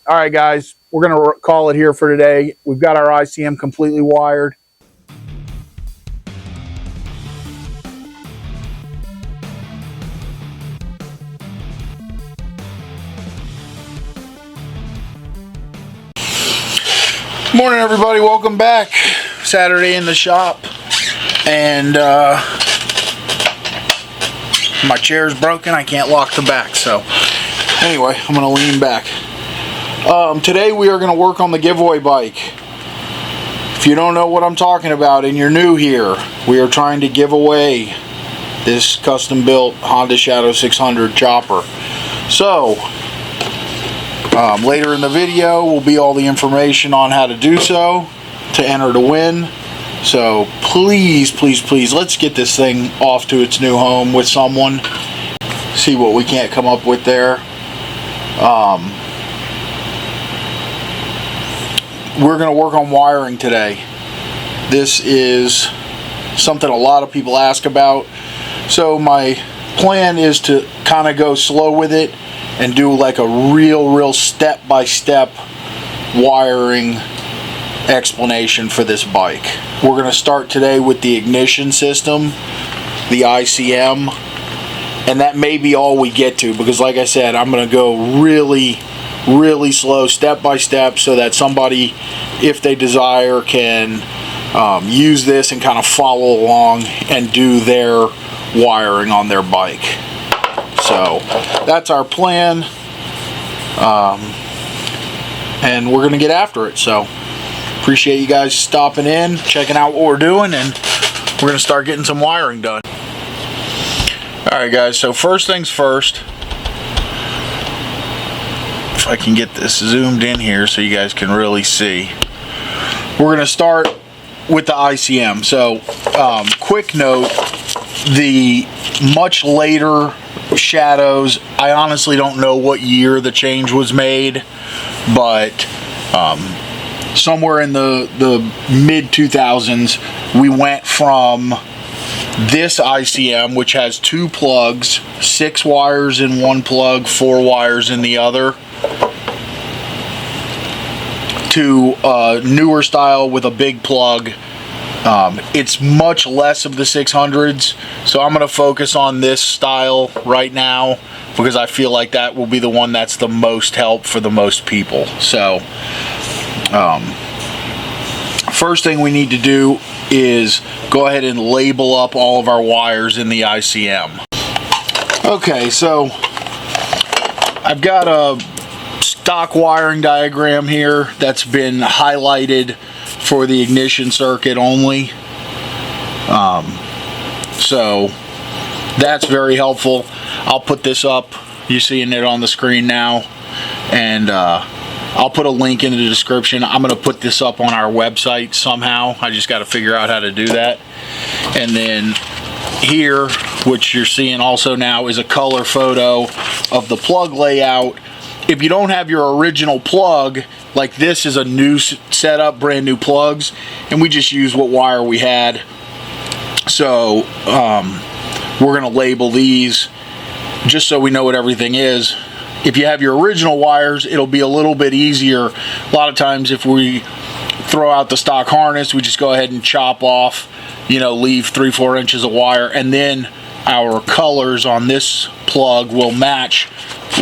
All right, guys, we're going to call it here for today. We've got our ICM completely wired. Morning, everybody. Welcome back. Saturday in the shop, and my chair's broken. I can't lock the back, so anyway, I'm going to lean back. Today we are going to work on the giveaway bike. If you don't know what I'm talking about and you're new here, we are trying to give away this custom built Honda Shadow 600 chopper. So later in the video will be all the information on how to do so to enter to win. So please, please, please, let's get this thing off to its new home with someone. See what we can't come up with there. We're going to work on wiring today. This is something a lot of people ask about. So my plan is to kind of go slow with it and do like a real step-by-step wiring explanation for this bike. We're going to start today with the ignition system, the ICM, and that may be all we get to, because like I said, I'm going to go really slow, step by step, so that somebody, if they desire, can use this and kind of follow along and do their wiring on their bike. So that's our plan, and we're going to get after it. So appreciate you guys stopping in, checking out what we're doing, and we're going to start getting some wiring done. Alright guys, so first things first, if I can get this zoomed in here so you guys can really see, we're going to start with the ICM. So quick note, the much later Shadows, I honestly don't know what year the change was made, but somewhere in the mid 2000s we went from this ICM, which has 2 plugs, 6 wires in one plug, 4 wires in the other, to a newer style with a big plug. It's much less of the 600s, so I'm going to focus on this style right now because I feel like that will be the one that's the most help for the most people. So first thing we need to do is go ahead and label up all of our wires in the ICM. Okay, so I've got a stock wiring diagram here that's been highlighted for the ignition circuit only. So that's very helpful. I'll put this up, you're seeing it on the screen now, and I'll put a link in the description. I'm going to put this up on our website somehow. I just got to figure out how to do that. And then here, which you're seeing also now, is a color photo of the plug layout. If you don't have your original plug, like this is a new setup, brand new plugs, and we just use what wire we had. So we're going to label these just so we know what everything is. If you have your original wires, it'll be a little bit easier. A lot of times if we throw out the stock harness, we just go ahead and chop off, you know, leave 3-4 inches of wire, and then our colors on this plug will match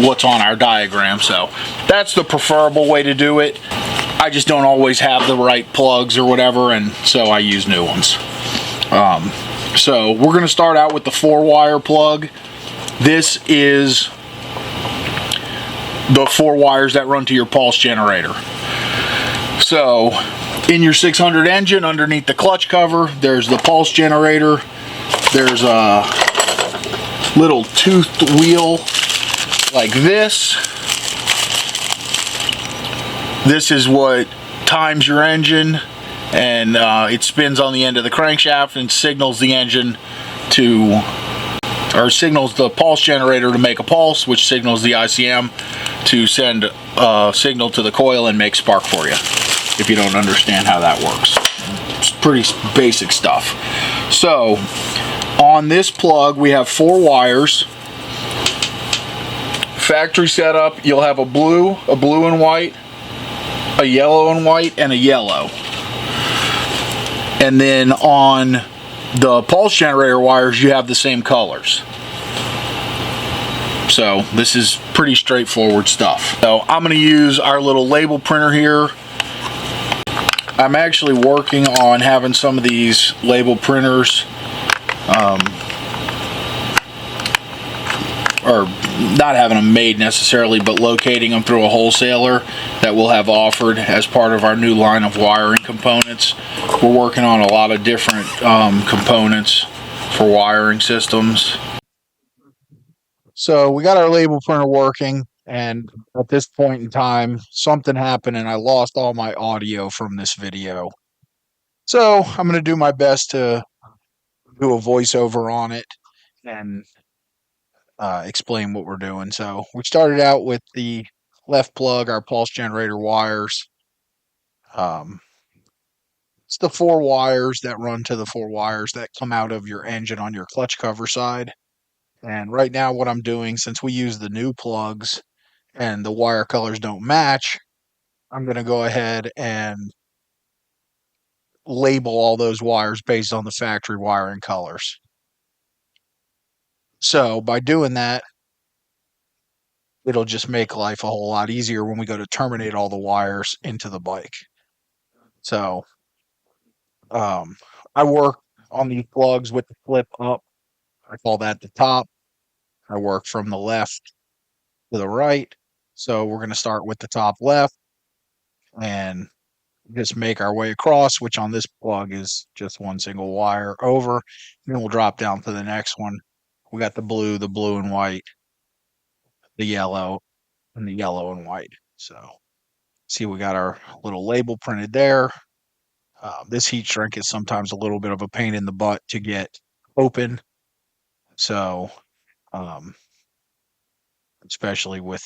what's on our diagram. So that's the preferable way to do it. I just don't always have the right plugs or whatever, and so I use new ones. So we're going to start out with the 4-wire plug. This is the 4 wires that run to your pulse generator. So in your 600 engine, underneath the clutch cover, there's the pulse generator. There's a little toothed wheel like this. This is what times your engine, and it spins on the end of the crankshaft and signals the engine to, or signals the pulse generator to make a pulse, which signals the ICM to send a signal to the coil and make spark for you, if you don't understand how that works. It's pretty basic stuff. So on this plug we have 4 wires, factory setup, you'll have a blue and white, a yellow and white, and a yellow. And then on the pulse generator wires, you have the same colors. So this is pretty straightforward stuff. So I'm going to use our little label printer here. I'm actually working on having some of these label printers, or not having them made necessarily, but locating them through a wholesaler that we'll have offered as part of our new line of wiring components. We're working on a lot of different components for wiring systems. So we got our label printer working, and at this point in time, something happened and I lost all my audio from this video. So I'm going to do my best to do a voiceover on it and explain what we're doing. So we started out with the left plug, our pulse generator wires. It's the 4 wires that run to the 4 wires that come out of your engine on your clutch cover side. And right now what I'm doing, since we use the new plugs and the wire colors don't match, I'm going to go ahead and label all those wires based on the factory wiring colors. So by doing that, it'll just make life a whole lot easier when we go to terminate all the wires into the bike. So I work on these plugs with the flip up. I call that the top. I work from the left to the right. So we're going to start with the top left and just make our way across, which on this plug is just one single wire over. And then we'll drop down to the next one. We got the blue and white, the yellow, and the yellow and white. So see, we got our little label printed there. This heat shrink is sometimes a little bit of a pain in the butt to get open. So, especially with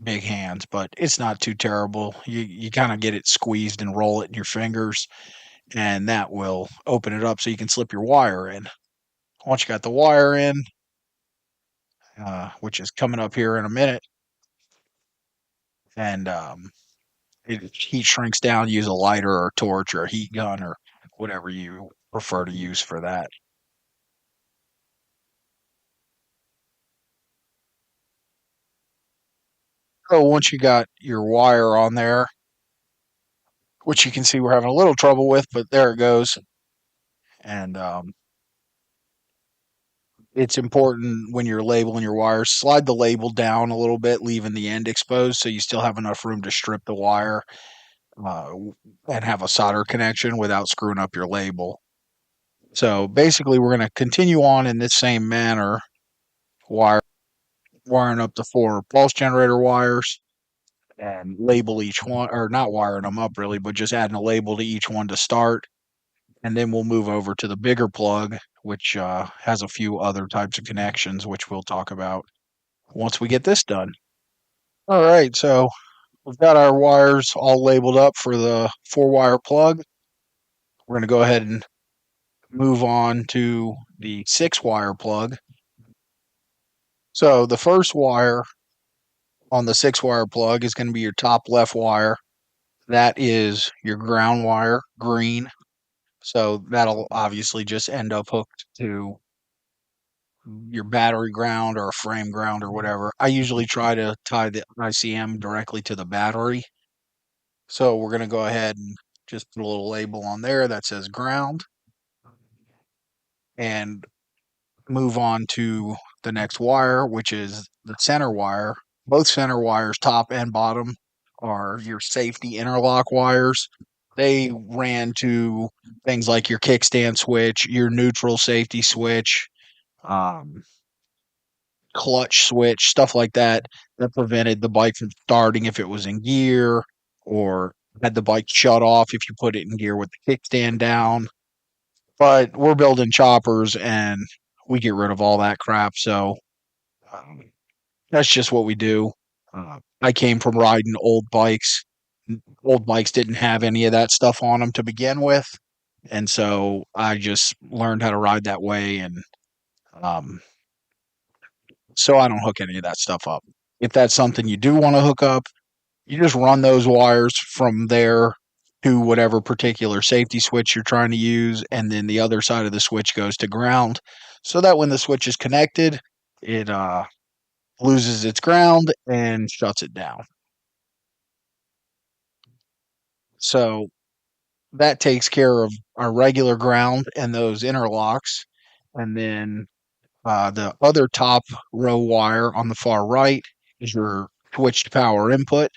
big hands, but it's not too terrible. You kind of get it squeezed and roll it in your fingers, and that will open it up so you can slip your wire in. Once you got the wire in, which is coming up here in a minute, and it heat shrinks down, use a lighter or a torch or a heat gun or whatever you prefer to use for that. So once you got your wire on there, which you can see we're having a little trouble with, but there it goes. And it's important when you're labeling your wires, slide the label down a little bit, leaving the end exposed so you still have enough room to strip the wire and have a solder connection without screwing up your label. So basically, we're going to continue on in this same manner, wiring up the 4 pulse generator wires and label each one, or not wiring them up really, but just adding a label to each one to start. And then we'll move over to the bigger plug, which has a few other types of connections, which we'll talk about once we get this done. All right, so we've got our wires all labeled up for the 4-wire plug. We're going to go ahead and move on to the 6-wire plug. So the first wire on the 6-wire plug is going to be your top left wire. That is your ground wire, green. So that'll obviously just end up hooked to your battery ground or a frame ground or whatever. I usually try to tie the ICM directly to the battery. So we're going to go ahead and just put a little label on there that says ground and move on to the next wire, which is the center wire. Both center wires, top and bottom, are your safety interlock wires. They ran to things like your kickstand switch, your neutral safety switch, clutch switch, stuff like that, that prevented the bike from starting if it was in gear, or had the bike shut off if you put it in gear with the kickstand down. But we're building choppers and we get rid of all that crap. So um, that's just what we do. I came from riding old bikes. Old bikes didn't have any of that stuff on them to begin with. And so I just learned how to ride that way. And um, so I don't hook any of that stuff up. If that's something you do want to hook up, you just run those wires from there to whatever particular safety switch you're trying to use, and then the other side of the switch goes to ground, so that when the switch is connected, it loses its ground and shuts it down. So that takes care of our regular ground and those interlocks. And then the other top row wire on the far right is your switched power input.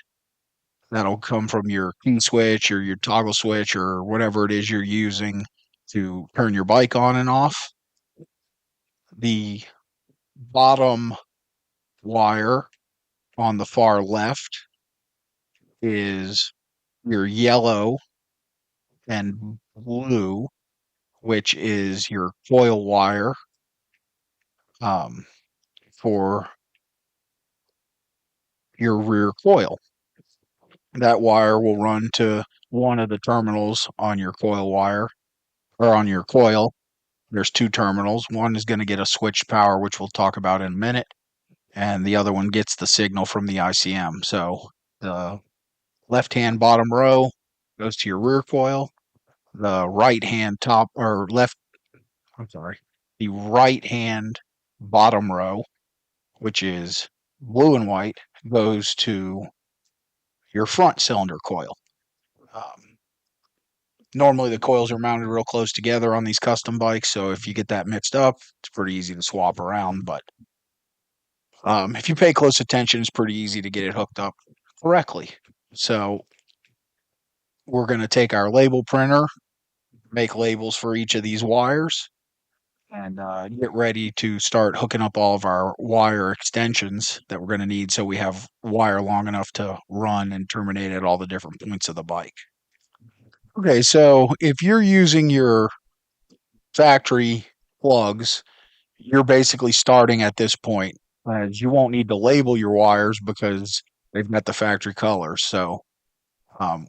That'll come from your key switch or your toggle switch or whatever it is you're using to turn your bike on and off. The bottom wire on the far left is your yellow and blue, which is your coil wire um, for your rear coil. That wire will run to one of the terminals on your coil wire or on your coil. There's two terminals. One is going to get a switch power, which we'll talk about in a minute, and the other one gets the signal from the ICM. So the left hand bottom row goes to your rear coil. The right hand top or left, I'm sorry, the right hand bottom row, which is blue and white, goes to your front cylinder coil. Um, Normally, the coils are mounted real close together on these custom bikes, so if you get that mixed up, it's pretty easy to swap around. But if you pay close attention, it's pretty easy to get it hooked up correctly. So we're going to take our label printer, make labels for each of these wires, and get ready to start hooking up all of our wire extensions that we're going to need so we have wire long enough to run and terminate at all the different points of the bike. Okay, so if you're using your factory plugs, you're basically starting at this point, as you won't need to label your wires because they've got the factory colors. So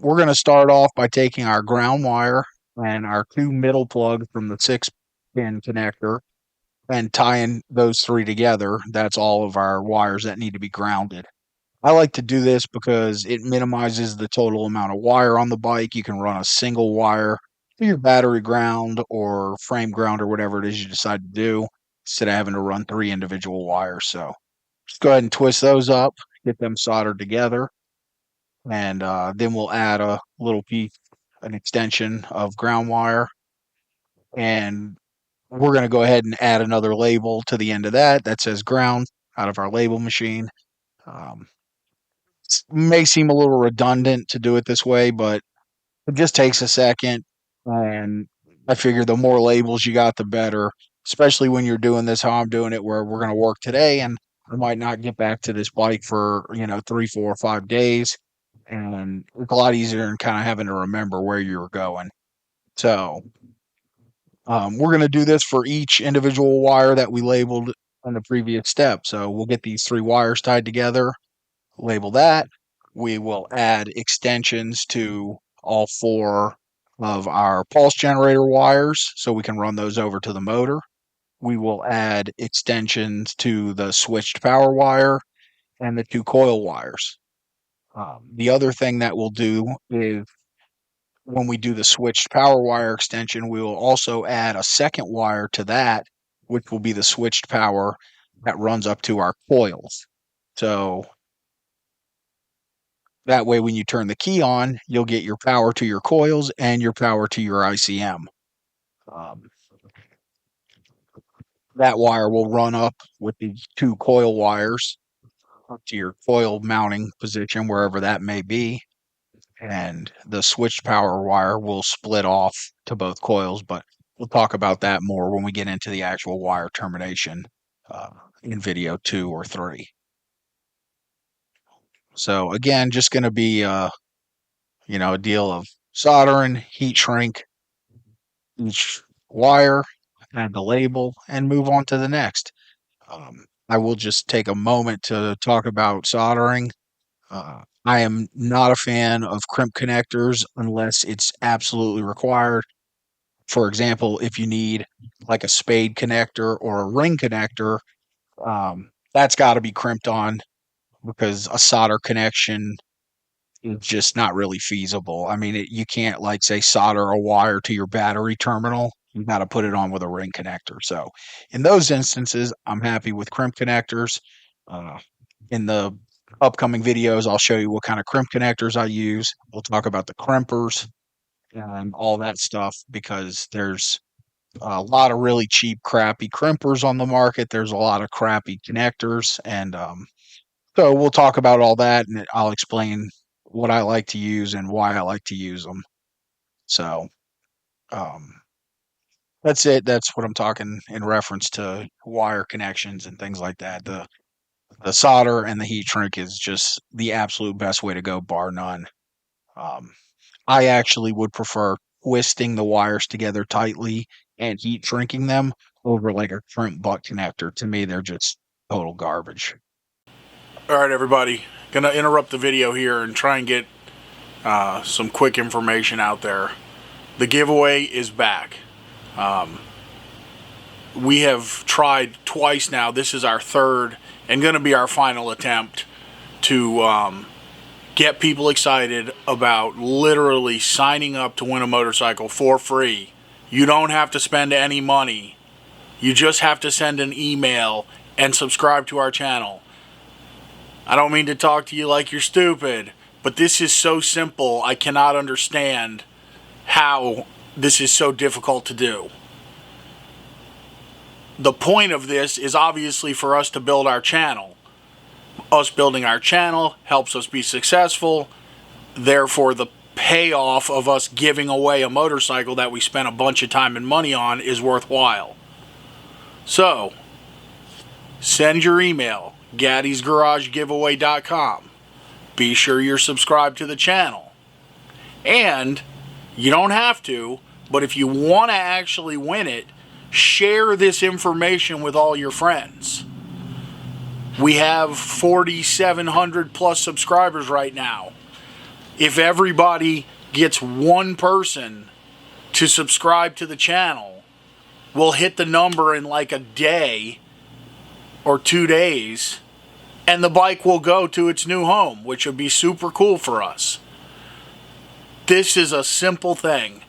we're going to start off by taking our ground wire and our two middle plugs from the 6-pin connector and tying those three together. That's all of our wires that need to be grounded. I like to do this because it minimizes the total amount of wire on the bike. You can run a single wire to your battery ground or frame ground or whatever it is you decide to do instead of having to run three individual wires. So just go ahead and twist those up, get them soldered together, and then we'll add a little piece, an extension of ground wire, and we're going to go ahead and add another label to the end of that says ground out of our label machine. Um, may seem a little redundant to do it this way, but it just takes a second. And I figure the more labels you got, the better, especially when you're doing this how I'm doing it, where we're going to work today and I might not get back to this bike for, 3, 4, 5 days. And it's a lot easier than kind of having to remember where you were going. So we're going to do this for each individual wire that we labeled in the previous step. So we'll get these three wires tied together, label that. We will add extensions to all four of our pulse generator wires so we can run those over to the motor. We will add extensions to the switched power wire and the two coil wires. The other thing that we'll do is when we do the switched power wire extension, we will also add a second wire to that, which will be the switched power that runs up to our coils. So that way, when you turn the key on, you'll get your power to your coils and your power to your ICM. Um, that wire will run up with the two coil wires up to your coil mounting position, wherever that may be. And the switched power wire will split off to both coils, but we'll talk about that more when we get into the actual wire termination uh, in video 2 or 3. So again, just going to be a deal of soldering, heat shrink each wire, add the label, and move on to the next. I will just take a moment to talk about soldering. I am not a fan of crimp connectors unless it's absolutely required. For example, if you need like a spade connector or a ring connector, that's got to be crimped on, because a solder connection is just not really feasible. I mean, you can't, like, say, solder a wire to your battery terminal. You got to put it on with a ring connector. So in those instances, I'm happy with crimp connectors. Uh, in the upcoming videos, I'll show you what kind of crimp connectors I use. We'll talk about the crimpers and all that stuff, because there's a lot of really cheap, crappy crimpers on the market. There's a lot of crappy connectors, and so we'll talk about all that, and I'll explain what I like to use and why I like to use them. So um, that's it. That's what I'm talking in reference to wire connections and things like that. The solder and the heat shrink is just the absolute best way to go, bar none. Um, I actually would prefer twisting the wires together tightly and heat shrinking them over like a crimp butt connector. To me, they're just total garbage. All right, everybody. Gonna interrupt the video here and try and get some quick information out there. The giveaway is back. We have tried twice now. This is our third and going to be our final attempt to get people excited about literally signing up to win a motorcycle for free. You don't have to spend any money. You just have to send an email and subscribe to our channel. I don't mean to talk to you like you're stupid, but this is so simple. I cannot understand how this is so difficult to do. The point of this is obviously for us to build our channel. Us building our channel helps us be successful. Therefore, the payoff of us giving away a motorcycle that we spent a bunch of time and money on is worthwhile. So, send your email, gaddysgaragegiveaway.com. Be sure you're subscribed to the channel. And you don't have to, but if you want to actually win it, share this information with all your friends. We have 4,700 plus subscribers right now. If everybody gets one person to subscribe to the channel, we'll hit the number in like a day or 2 days, and the bike will go to its new home, which would be super cool for us. This is a simple thing,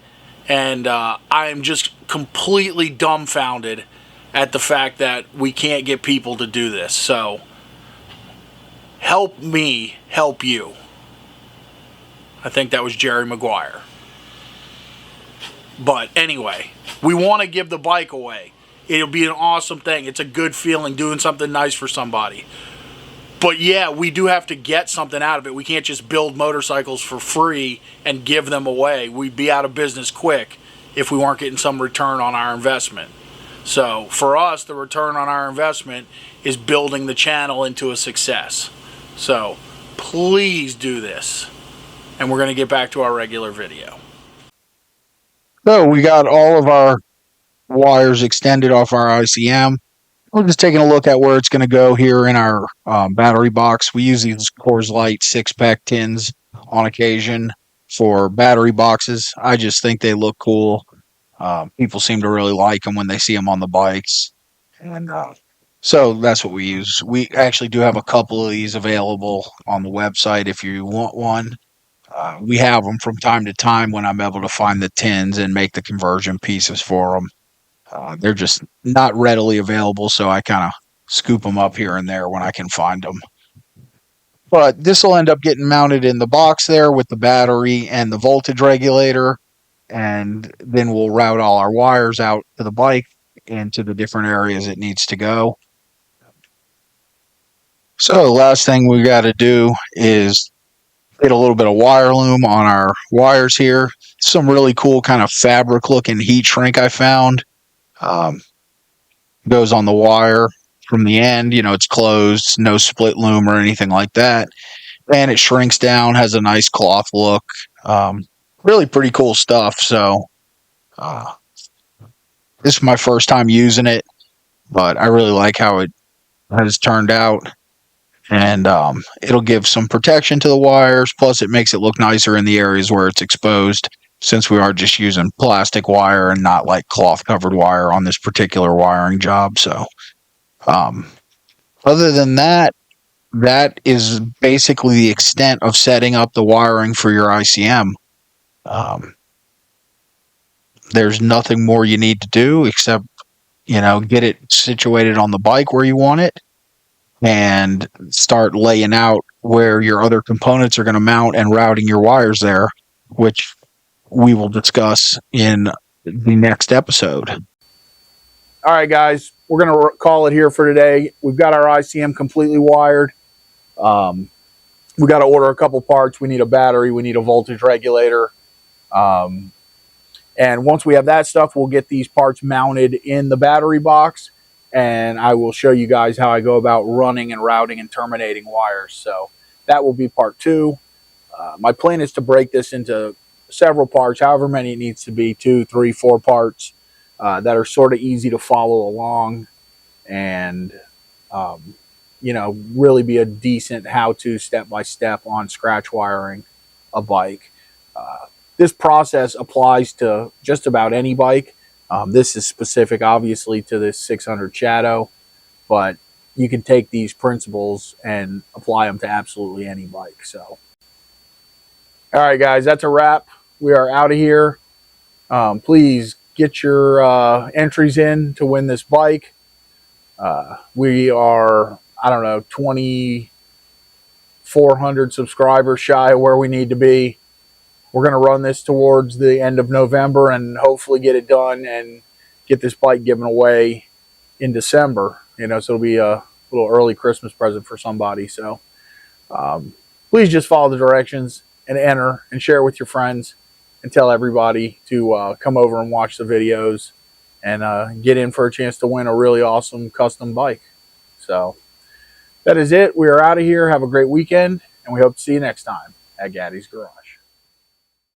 and I am just completely dumbfounded at the fact that we can't get people to do this. So, help me help you. I think that was Jerry Maguire. But anyway, we want to give the bike away. It'll be an awesome thing. It's a good feeling doing something nice for somebody. But yeah, we do have to get something out of it. We can't just build motorcycles for free and give them away. We'd be out of business quick if we weren't getting some return on our investment. So for us, the return on our investment is building the channel into a success. So please do this. And we're going to get back to our regular video. So we got all of our wires extended off our ICM. We're just taking a look at where it's going to go here in our battery box. We use these Coors Light 6-pack tins on occasion for battery boxes. I just think they look cool. People seem to really like them when they see them on the bikes. And so that's what we use. We actually do have a couple of these available on the website if you want one. We have them from time to time when I'm able to find the tins and make the conversion pieces for them. They're just not readily available, so I kind of scoop them up here and there when I can find them. But this will end up getting mounted in the box there with the battery and the voltage regulator, and then we'll route all our wires out to the bike and to the different areas it needs to go. So the last thing we got to do is get a little bit of wire loom on our wires here. Some really cool kind of fabric looking heat shrink I found. Goes on the wire from the end. You know, it's closed, no split loom or anything like that. And it shrinks down, has a nice cloth look. Really pretty cool stuff. So this is my first time using it, but I really like how it has turned out. And it'll give some protection to the wires, plus it makes it look nicer in the areas where it's exposed, since we are just using plastic wire and not like cloth covered wire on this particular wiring job. So Other than that, that is basically the extent of setting up the wiring for your ICM. There's nothing more you need to do except, get it situated on the bike where you want it and start laying out where your other components are going to mount and routing your wires there, which we will discuss in the next episode. All right, guys, we're going to call it here for today. We've got our ICM completely wired. We got to order a couple parts. We need a battery. We need a voltage regulator. And once we have that stuff, we'll get these parts mounted in the battery box. And I will show you guys how I go about running and routing and terminating wires. So that will be part 2. My plan is to break this into several parts, however many it needs to be, 2, 3, 4 parts that are sort of easy to follow along and, really be a decent how-to step-by-step on scratch wiring a bike. This process applies to just about any bike. This is specific, obviously, to this 600 Shadow, but you can take these principles and apply them to absolutely any bike. So, all right, guys, that's a wrap. We are out of here. Please get your entries in to win this bike. We are, 2,400 subscribers shy of where we need to be. We're going to run this towards the end of November and hopefully get it done and get this bike given away in December. So it'll be a little early Christmas present for somebody. So please just follow the directions and enter and share with your friends and tell everybody to come over and watch the videos and get in for a chance to win a really awesome custom bike. So that is it. We are out of here. Have a great weekend, and we hope to see you next time at Gaddy's Garage.